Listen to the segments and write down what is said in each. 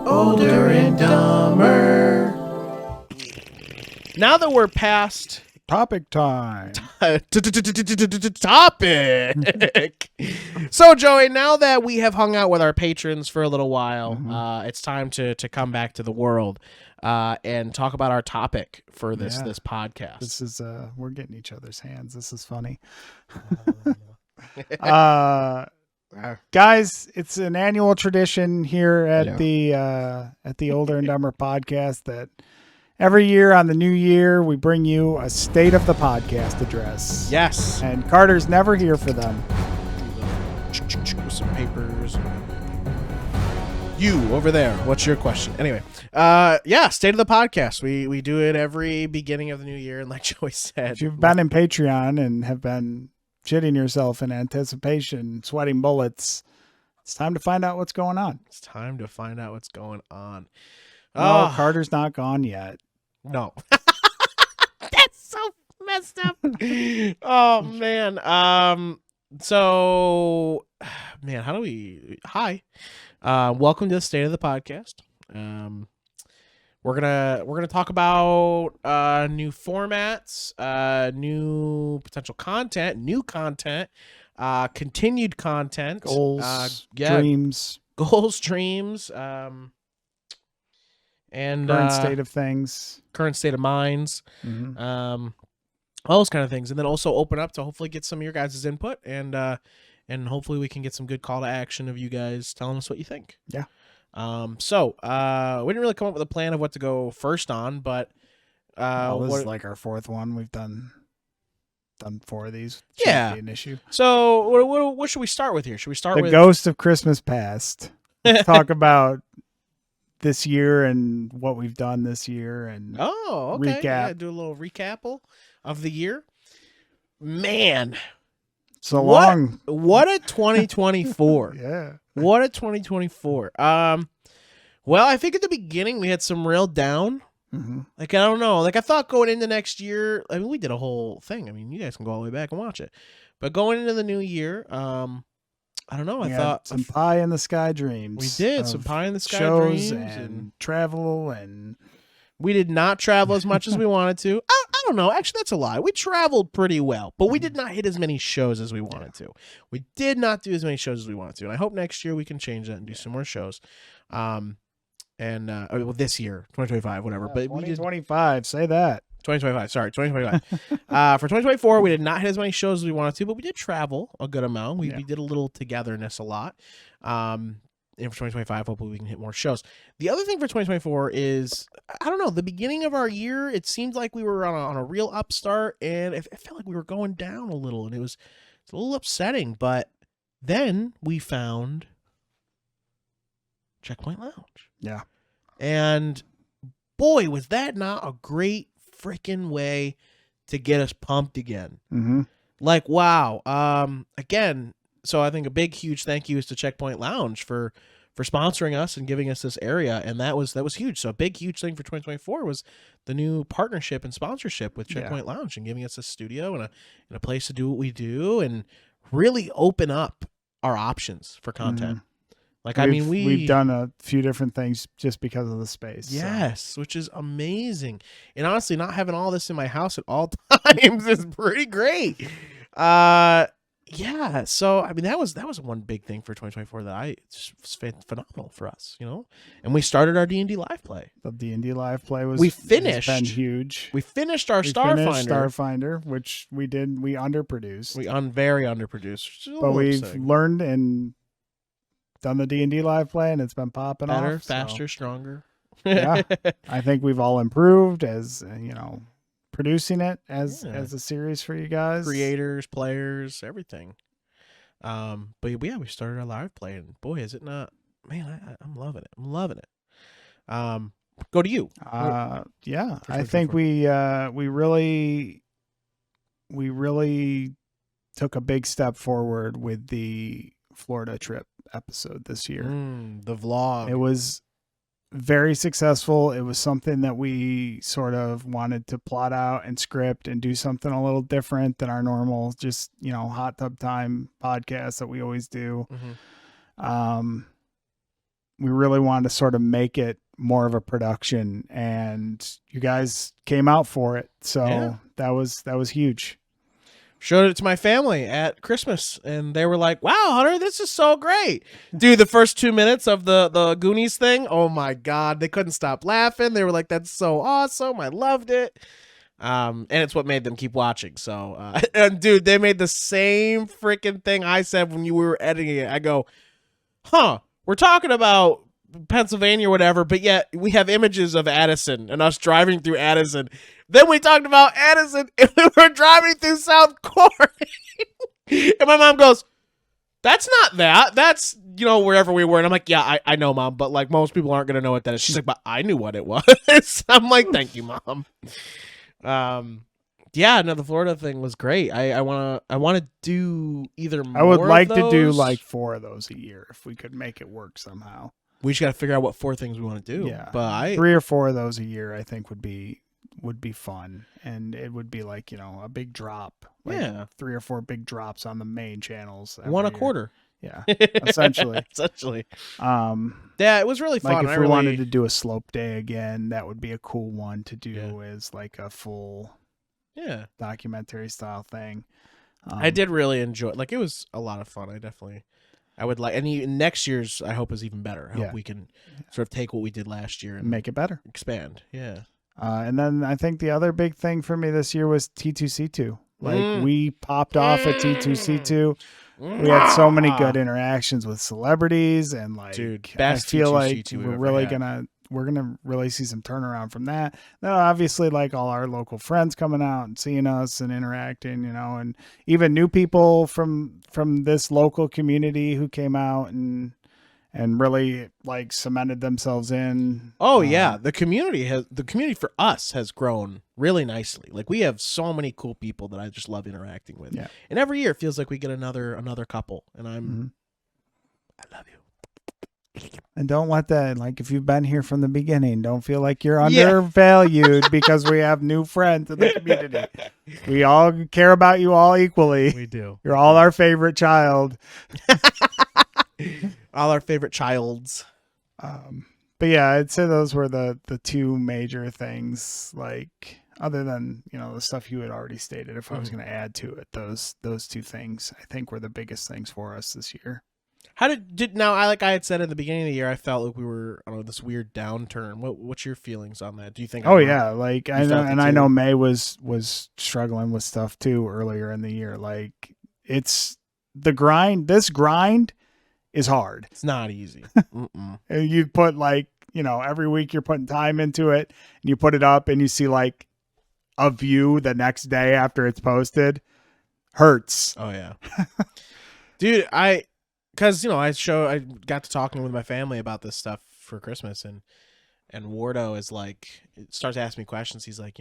Older and Dumber. Now that we're past topic time. Topic. So, Joey, now that we have hung out with our patrons for a little while, it's time to come back to the world and talk about our topic for this podcast. This is we're getting each other's hands. This is funny. Guys, it's an annual tradition here at the Older and Dumber podcast that every year on the new year we bring you a state of the podcast address. Yes. And Carter's never here for them. With some papers. You over there, what's your question? Anyway, state of the podcast. We do it every beginning of the new year, and like Joey said, If you've been in Patreon and have been shitting yourself in anticipation, sweating bullets, it's time to find out what's going on. It's time to find out what's going on. No, Carter's not gone yet. No. That's so messed up. Oh, man. So, man, how do we... Hi. Welcome to the State of the Podcast. We're gonna talk about new formats, new potential content, new content, continued content, Goals, dreams, and current state of things, current state of minds, all those kind of things, and then also open up to hopefully get some of your guys' input and hopefully we can get some good call to action of you guys telling us what you think. Yeah. So we didn't really come up with a plan of what to go first on, but this is like our fourth one. We've done 4 of these. Yeah. Be an issue. So what should we start with here? Should we start with the Ghost of Christmas Past? Let's talk about this year and what we've done this year and recap. Yeah, do a little recap of the year. Man, so long. What a 2024. Yeah. What a 2024. Well, I think at the beginning we had some real down. Like, I don't know. Like, I thought going into next year, I mean, we did a whole thing. I mean, you guys can go all the way back and watch it. But going into the new year, I don't know. I thought some pie in the sky dreams. We did some pie in the sky shows dreams and travel, and we did not travel as much as we wanted to. I don't know. Actually, that's a lie. We traveled pretty well, but we did not hit as many shows as we wanted to. We did not do as many shows as we wanted to, and I hope next year we can change that and do some more shows. This year, 2025, whatever. But 2025, say that. 2025, sorry, 2025. For 2024, we did not hit as many shows as we wanted to, but we did travel a good amount. We did a little togetherness a lot. And for 2025, hopefully we can hit more shows. The other thing for 2024 is, I don't know, the beginning of our year, it seemed like we were on a real upstart, and it felt like we were going down a little, and it's a little upsetting. But then we found Checkpoint Lounge. Yeah. And boy, was that not a great freaking way to get us pumped again. Like, wow. Again, so I think a big, huge thank you is to Checkpoint Lounge for sponsoring us and giving us this area, and that was huge. So a big, huge thing for 2024 was the new partnership and sponsorship with Checkpoint Lounge and giving us a studio and a place to do what we do and really open up our options for content. Like, we've done a few different things just because of the space. Yes, which is amazing. And honestly, not having all this in my house at all times is pretty great. Yeah, so I mean that was one big thing for 2024 that was phenomenal for us, you know. And we started our D&D live play. The D&D live play was finished. Been huge. We finished our Starfinder, which we underproduced. We very underproduced, but we've learned and done the D&D live play, and it's been popping off. Better, faster, stronger. Yeah, I think we've all improved as producing it as a series for you guys, creators, players, everything. But yeah, we started our live play, and boy, is it not, man, I'm loving it. Go to you. Yeah, I think we really took a big step forward with the Florida trip episode this year. The vlog. It was very successful. It was something that we sort of wanted to plot out and script and do something a little different than our normal, just, hot tub time podcast that we always do. really wanted to sort of make it more of a production, and you guys came out for it. So that was huge. Showed it to my family at Christmas, and they were like, "Wow, Hunter, this is so great, dude!" The first 2 minutes of the Goonies thing, oh my god, they couldn't stop laughing. They were like, "That's so awesome! I loved it." And it's what made them keep watching. So, and dude, they made the same freaking thing I said when you were editing it. I go, "Huh? We're talking about Pennsylvania or whatever, but yet we have images of Addison and us driving through Addison." Then we talked about Addison and we were driving through South Court. And my mom goes, "That's not that. That's, wherever we were." And I'm like, "Yeah, I know, Mom, but like most people aren't going to know what that is." She's like, "But I knew what it was." I'm like, "Thank you, Mom." Yeah, no, the Florida thing was great. I want to do either more. I would like of to do those. like 4 of those a year if we could make it work somehow. We just got to figure out what 4 things we want to do. Yeah, but 3 or 4 of those a year I think would be fun, and it would be like a big drop. Like 3 or 4 big drops on the main channels. One a quarter. Yeah, essentially. Yeah, it was really fun. Like if we wanted to do a slope day again, that would be a cool one to do as like a full documentary style thing. I did really enjoy it. Like, it was a lot of fun. I would like, and next year's I hope is even better. I hope we can sort of take what we did last year and make it better, expand. Yeah. And then I think the other big thing for me this year was T2C2. Like we popped off at T2C2. We had so many good interactions with celebrities, and like, dude, I feel like we're gonna really see some turnaround from that. Then obviously, like, all our local friends coming out and seeing us and interacting, and even new people from this local community who came out and really like cemented themselves in. Oh yeah, the community for us has grown really nicely. Like, we have so many cool people that I just love interacting with. Yeah. And every year it feels like we get another couple, and I love you. And don't let that, like, if you've been here from the beginning, don't feel like you're undervalued because we have new friends in the community. We all care about you all equally. We do. You're all our favorite child. All our favorite childs. But yeah, I'd say those were the 2 major things, like, other than, the stuff you had already stated. If I was going to add to it, those 2 things I think were the biggest things for us this year. How did now? Like I had said at the beginning of the year, I felt like we were on this weird downturn. What's your feelings on that? Do you think? Like I know, and I know May was struggling with stuff too earlier in the year. Like, it's the grind. This grind is hard. It's not easy. And you put every week you're putting time into it, and you put it up, and you see like a view the next day after it's posted. Hurts. Oh yeah, dude. Because I got to talking with my family about this stuff for Christmas, and Wardo is like, starts asking me questions. He's like,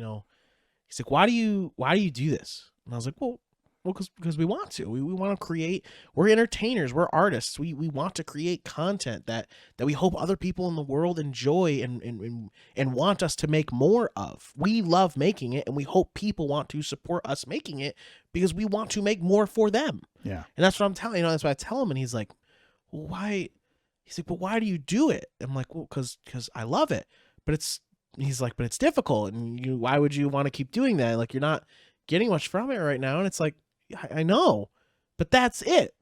why do you do this? And I was like, well, because we want to. We want to create. We're entertainers. We're artists. We want to create content that we hope other people in the world enjoy and want us to make more of. We love making it, and we hope people want to support us making it because we want to make more for them. Yeah. And that's what I'm telling. That's what I tell him, and he's like, well, why? He's like, but why do you do it? I'm like, well, because I love it. He's like, but it's difficult, and why would you want to keep doing that? Like, you're not getting much from it right now. And it's like, I know, but that's it.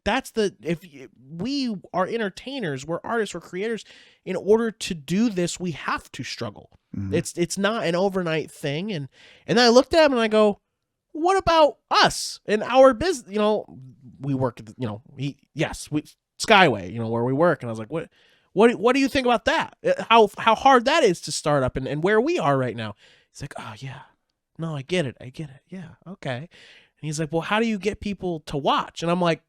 We are entertainers, we're artists, we're creators. In order to do this, we have to struggle. Mm-hmm. It's not an overnight thing. And then I looked at him and I go, what about us and our business? We work, Skyway, where we work. And I was like, what do you think about that? How hard that is to start up and where we are right now. He's like, oh yeah, no, I get it. Yeah. Okay. And he's like, well, how do you get people to watch? And I'm like,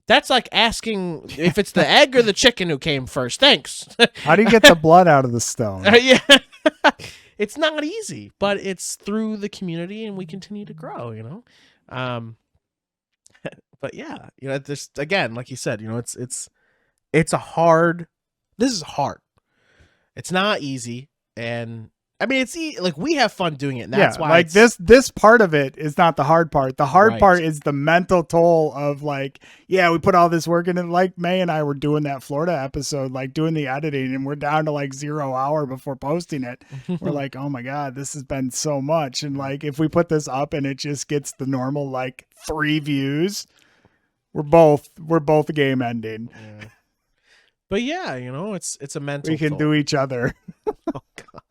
that's like asking if it's the egg or the chicken who came first. Thanks. How do you get the blood out of the stone? Yeah. It's not easy, but it's through the community, and we continue to grow, But yeah, this, again, like you said, it's a hard, this is hard. It's not easy. And I mean, it's like we have fun doing it. And that's why like this part of it is not the hard part. The hard part is the mental toll of like, yeah, we put all this work in it. Like May and I were doing that Florida episode, like doing the editing, and we're down to like 0 hour before posting it. We're like, oh my God, this has been so much. And like, if we put this up and it just gets the normal like 3 views, we're both game ending. Yeah. But yeah, it's a mental. We can do each other. Oh God.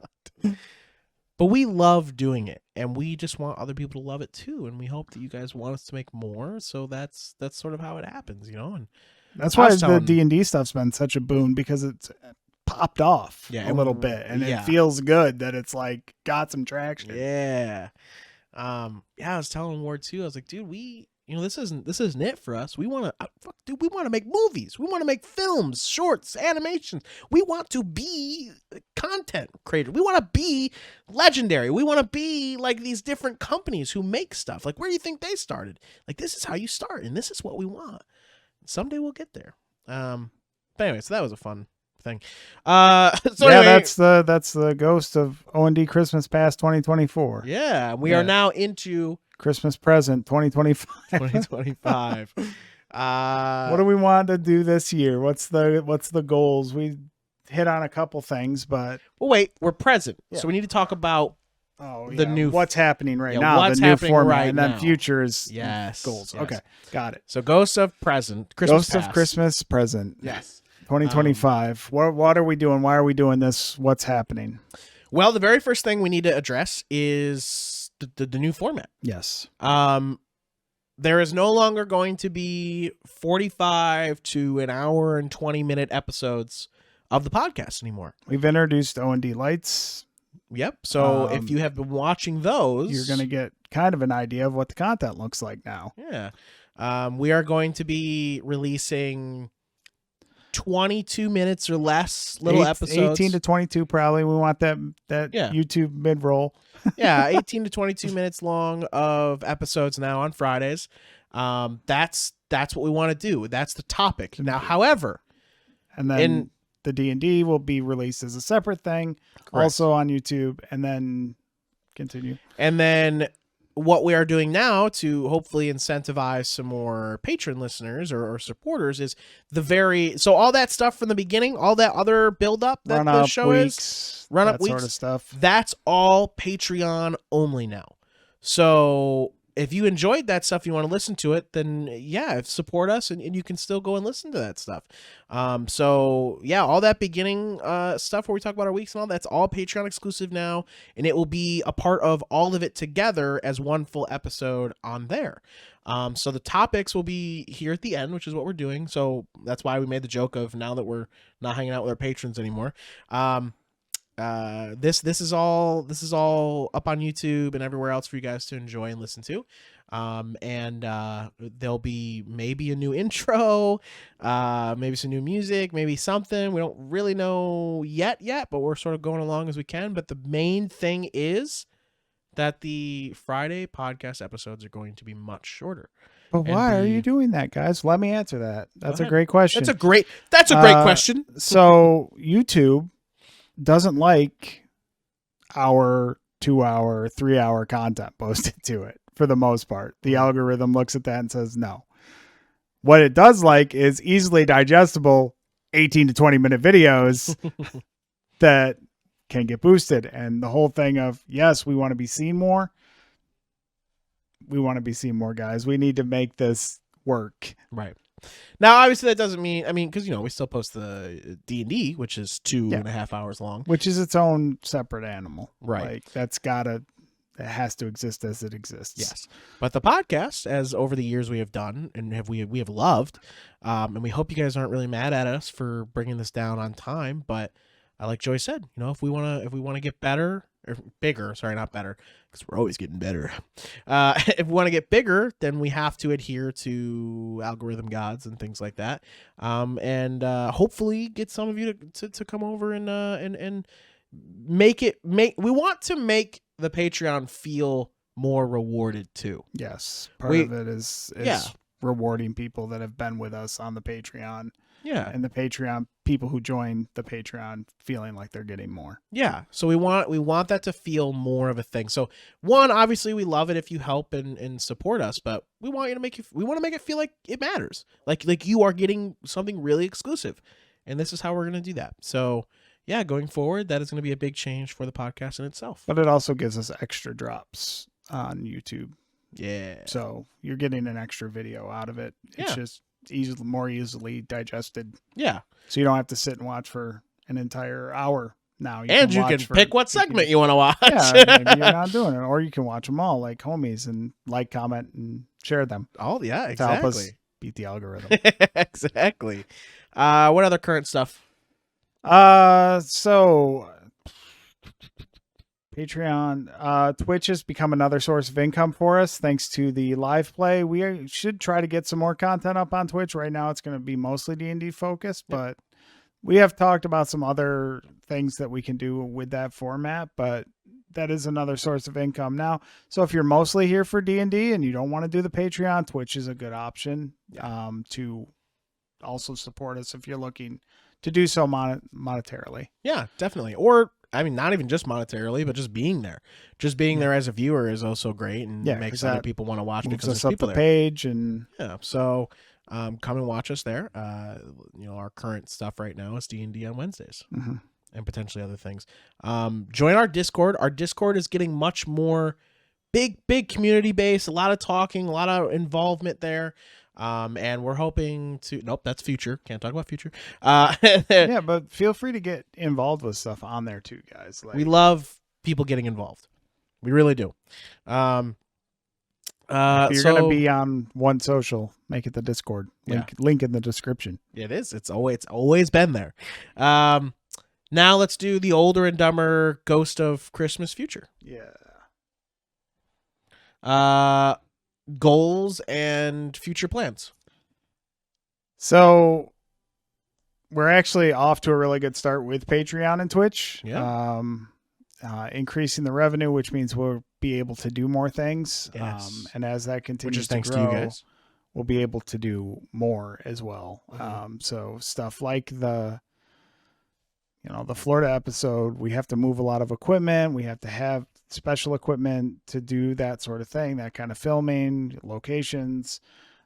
But we love doing it, and we just want other people to love it too, and we hope that you guys want us to make more. So that's sort of how it happens, And that's why the D&D stuff's been such a boon, because it's popped off a little bit, and it feels good that it's like got some traction. Yeah. I was telling Ward too. I was like, dude, this isn't it for us. We want to make movies. We want to make films, shorts, animations. We want to be content creators. We want to be legendary. We want to be like these different companies who make stuff. Like, where do you think they started? Like, this is how you start, and this is what we want. Someday we'll get there. But anyway, so that was a fun thing. Anyway, that's the ghost of O&D Christmas Past 2024. Yeah, we are now into Christmas present 2025. 2025. What do we want to do this year? What's the goals? We hit on a couple things, but wait, we're present, so we need to talk about the new what's happening right now, the new format, and then futures. Yes, goals. Yes. Okay, got it. So Ghost of Present, Ghost of Christmas Present. Yes, 2025. What are we doing? Why are we doing this? What's happening? Well, the very first thing we need to address is the new format. Yes. There is no longer going to be 45 to an hour and 20-minute episodes of the podcast anymore. We've introduced O&D Lights. Yep. So if you have been watching those, you're going to get kind of an idea of what the content looks like now. Yeah. We are going to be releasing 22 minutes or less little episodes. 18 to 22 probably. We want that YouTube mid-roll. Yeah, 18 to 22 minutes long of episodes now on Fridays. That's what we want to do. That's the topic. Now, however, and then the D&D will be released as a separate thing, also on YouTube, and then continue. And then what we are doing now to hopefully incentivize some more patron listeners or supporters is so all that stuff from the beginning, all that other build up that the show is, run up weeks, sort of stuff. That's all Patreon only now. So if you enjoyed that stuff, you want to listen to it, then support us and you can still go and listen to that stuff. So all that beginning stuff where we talk about our weeks and all that's all Patreon exclusive now, and it will be a part of all of it together as one full episode on there. So the topics will be here at the end, which is what we're doing. So that's why we made the joke of now that we're not hanging out with our patrons anymore. This is all up on YouTube and everywhere else for you guys to enjoy and listen to. And there'll be maybe a new intro, maybe some new music, maybe something. We don't really know yet, but we're sort of going along as we can. But the main thing is that the Friday podcast episodes are going to be much shorter. But why are you doing that, guys? Let me answer that. That's a great question. That's a great question. So YouTube doesn't like our 2 hour, 3 hour content posted to it for the most part. The algorithm looks at that and says no. What it does like is easily digestible 18 to 20 minute videos that can get boosted. And the whole thing of, yes, we want to be seen more. We want to be seen more, guys. We need to make this work. Right. Now, obviously, that doesn't mean, because, we still post the D&D, which is 2.5 hours long. Which is its own separate animal. Right. Like, it has to exist as it exists. Yes. But the podcast, as over the years we have done and we have loved, and we hope you guys aren't really mad at us for bringing this down on time, but like Joy said, if we want to get better, or bigger, sorry, not better, because we're always getting better. If we want to get bigger, then we have to adhere to algorithm gods and things like that. And hopefully get some of you to come over and we want to make the Patreon feel more rewarded too. Yes. Part of it is rewarding people that have been with us on the Patreon Yeah. And the Patreon people who join the Patreon feeling like they're getting more. Yeah. So we want that to feel more of a thing. So one, obviously we love it if you help and support us, but we want to make it feel like it matters. Like you are getting something really exclusive. And this is how we're going to do that. So yeah, going forward, that is going to be a big change for the podcast in itself. But it also gives us extra drops on YouTube. Yeah. So you're getting an extra video out of it. It's just more easily digested. Yeah. So you don't have to sit and watch for an entire hour now. You can pick what segment you want to watch. Yeah, maybe you're not doing it. Or you can watch them all like homies and like, comment, and share them. Oh, yeah, exactly. To help us beat the algorithm. Exactly. What other current stuff? So Patreon, Twitch has become another source of income for us thanks to the live play. We should try to get some more content up on Twitch. Right now it's going to be mostly D&D focused, but we have talked about some other things that we can do with that format, but that is another source of income now. So if you're mostly here for D&D and you don't want to do the Patreon, Twitch is a good option to also support us if you're looking to do so monetarily. Yeah, definitely. Or, I mean, not even just monetarily, but just being there. Just being there as a viewer is also great and makes other people want to watch because there's people there. Page and so come and watch us there. Our current stuff right now is D&D on Wednesdays and potentially other things. Join our Discord. Our Discord is getting much more big community base, a lot of talking, a lot of involvement there. And we're hoping to, nope, that's future. Can't talk about future. Yeah, but feel free to get involved with stuff on there too, guys. We love people getting involved. We really do. If you're going to be on one social, make it the Discord. Link in the description. It is. It's always been there. Now let's do the OlderNDumber Ghost of Christmas Future. Yeah. Goals and future plans. So we're actually off to a really good start with Patreon and Twitch. Yeah. Increasing the revenue, which means we'll be able to do more things. Yes. And as that continues to thanks grow, to you guys, we'll be able to do more as well. So stuff like the Florida episode, we have to move a lot of equipment. We have to have special equipment to do that sort of thing, that kind of filming, locations.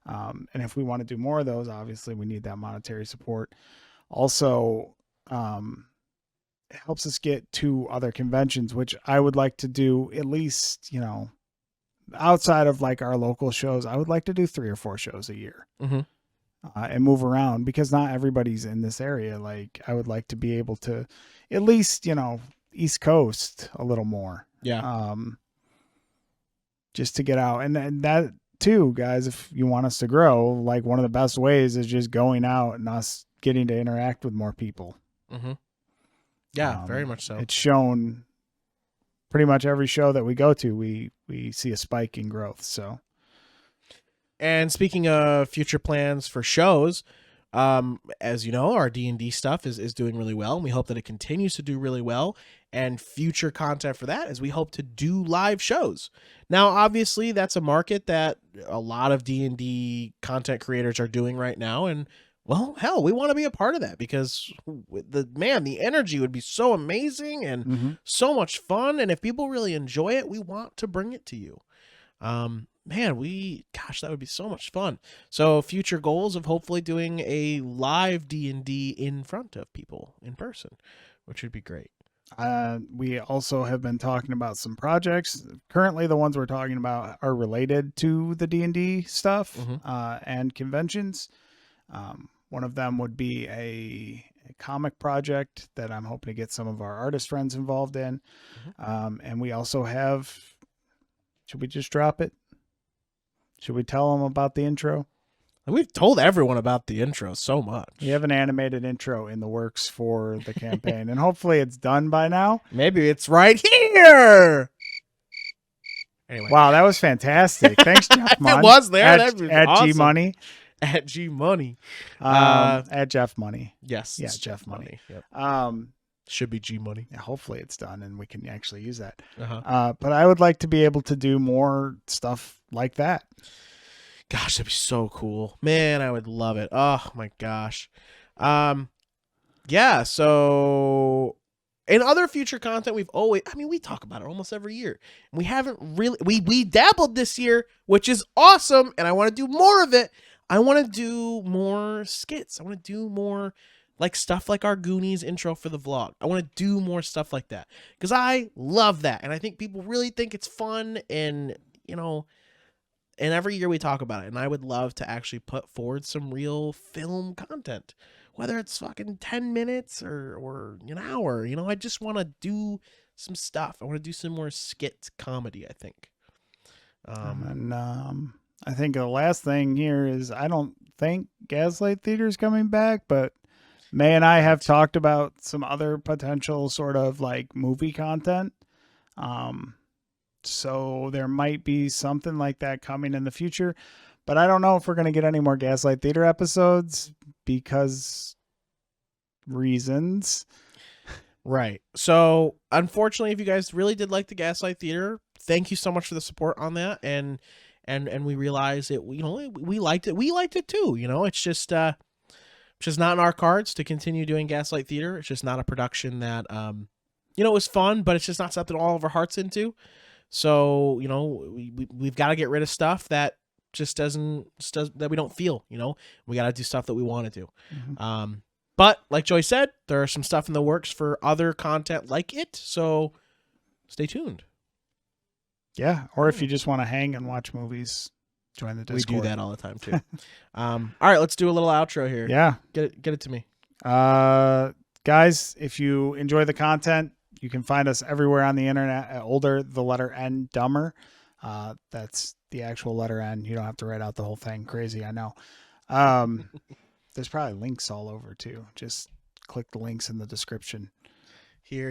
And if we want to do more of those, obviously we need that monetary support. Also, it helps us get to other conventions, which I would like to do at least, outside of like our local shows. I would like to do 3 or 4 shows a year. And move around because not everybody's in this area. Like I would like to be able to at least, East Coast a little more. Yeah. Just to get out. And that too, guys, if you want us to grow, like one of the best ways is just going out and us getting to interact with more people. Yeah, very much so. It's shown pretty much every show that we go to, we see a spike in growth. So. And speaking of future plans for shows, as you know, our D&D stuff is doing really well, and we hope that it continues to do really well. And future content for that is we hope to do live shows. Now, obviously, that's a market that a lot of D&D content creators are doing right now, and well, hell, we want to be a part of that because the energy would be so amazing and so much fun. And if people really enjoy it, we want to bring it to you. That would be so much fun. So future goals of hopefully doing a live D&D in front of people in person, which would be great. We also have been talking about some projects. Currently, the ones we're talking about are related to the D&D stuff and conventions. One of them would be a comic project that I'm hoping to get some of our artist friends involved in. And we also have, should we just drop it? Should we tell them about the intro? We've told everyone about the intro so much. We have an animated intro in the works for the campaign, and hopefully it's done by now. Maybe it's right here. Anyway. Wow, that was fantastic. Thanks, Jeff Munn. It was there. At awesome. G Money. At G Money. At Jeff Money. Yes. Yeah, Jeff Money. Yep. Should be G Money. Yeah, hopefully it's done and we can actually use that. But I would like to be able to do more stuff like that. Gosh, that'd be so cool. Man, I would love it. Oh my gosh. Yeah, so in other future content, we talk about it almost every year. We haven't really, we dabbled this year, which is awesome, and I want to do more of it. I want to do more skits. I want to do more like stuff like our Goonies intro for the vlog. I want to do more stuff like that because I love that, and I think people really think it's fun, and and every year we talk about it, and I would love to actually put forward some real film content. Whether it's fucking 10 minutes or an hour, I just want to do some stuff. I want to do some more skit comedy, I think. I think the last thing here is I don't think Gaslight Theater is coming back, but May and I have talked about some other potential sort of like movie content. So there might be something like that coming in the future. But I don't know if we're going to get any more Gaslight Theater episodes because reasons. Right. So, unfortunately, if you guys really did like the Gaslight Theater, thank you so much for the support on that. And we realize it, we liked it. We liked it too. It's just not in our cards to continue doing Gaslight Theater. It's just not a production that, it was fun, but it's just not something all of our hearts into. So, we've got to get rid of stuff that just that we don't feel, we got to do stuff that we want to do. Mm-hmm. But like Joy said, there are some stuff in the works for other content like it. So stay tuned. Yeah. Or if you just want to hang and watch movies, join the Discord. We do that all the time too. All right, let's do a little outro here. Yeah. Get it to me. Guys, if you enjoy the content, you can find us everywhere on the internet at OlderNDumber. That's the actual letter N. You don't have to write out the whole thing. Crazy, I know. There's probably links all over too. Just click the links in the description. Here.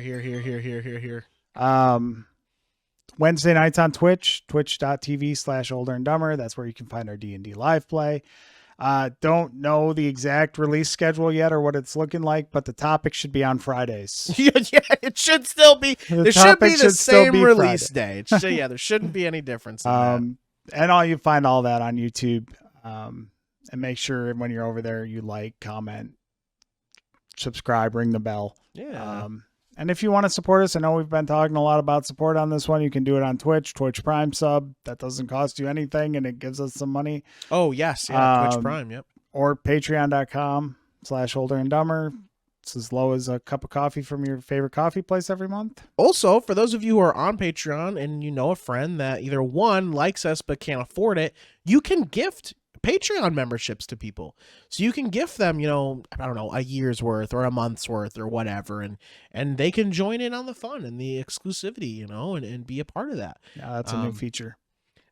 Wednesday nights on Twitch, twitch.tv/OlderNDumber. That's where you can find our D&D live play. Don't know the exact release schedule yet or what it's looking like, but the topic should be on Fridays. Yeah, it should still be. There should be the same release day. There shouldn't be any difference in that. And you find all that on YouTube. And make sure when you're over there, you like, comment, subscribe, ring the bell. Yeah. And if you want to support us, I know we've been talking a lot about support on this one. You can do it on Twitch Prime sub. That doesn't cost you anything, and it gives us some money. Oh, yes. Yeah, Twitch Prime, yep. Or patreon.com/OlderNDumber. It's as low as a cup of coffee from your favorite coffee place every month. Also, for those of you who are on Patreon and you know a friend that either one likes us but can't afford it, you can gift Patreon memberships to people. So you can gift them, I don't know, a year's worth or a month's worth or whatever. And they can join in on the fun and the exclusivity, and be a part of that. Yeah, that's a new feature.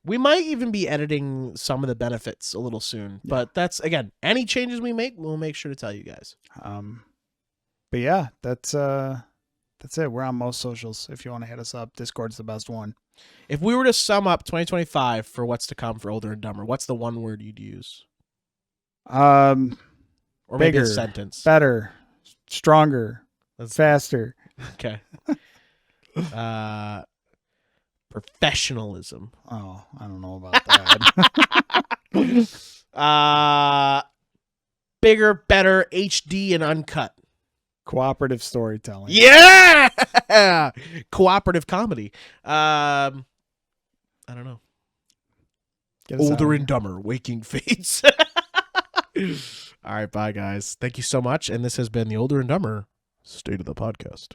We might even be editing some of the benefits a little soon. Yeah. But that's, again, any changes we make, we'll make sure to tell you guys. But yeah, that's it. We're on most socials. If you want to hit us up, Discord's the best one. If we were to sum up 2025 for what's to come for Older and Dumber, what's the one word you'd use? Or maybe a sentence. Better, stronger, faster. Okay. Professionalism. Oh, I don't know about that. Bigger, better, HD, and uncut. Cooperative storytelling. Yeah. Cooperative comedy. I don't know. Older and Dumber, Waking Fates. All right, bye guys. Thank you so much. And this has been the Older and Dumber State of the Podcast.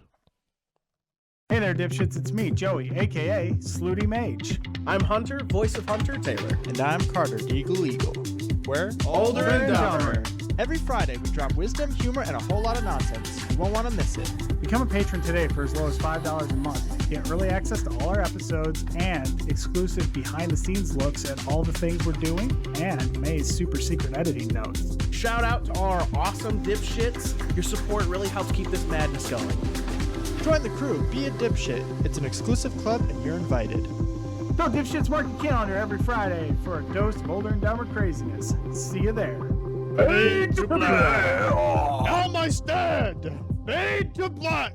Hey there, dipshits. It's me, Joey, a.k.a. Slooty Mage. I'm Hunter, voice of Hunter Taylor. And I'm Carter, Eagle Eagle. We're Older and Dumber. Every Friday, we drop wisdom, humor, and a whole lot of nonsense. You won't want to miss it. Become a patron today for as low as $5 a month. Get early access to all our episodes and exclusive behind-the-scenes looks at all the things we're doing and May's super secret editing notes. Shout out to all our awesome dipshits. Your support really helps keep this madness going. Join the crew. Be a dipshit. It's an exclusive club, and you're invited. Go Dipshits mark your calendar every Friday for a dose of Older and Dumber craziness. See you there. Fade to black. Now my stand. Fade to black.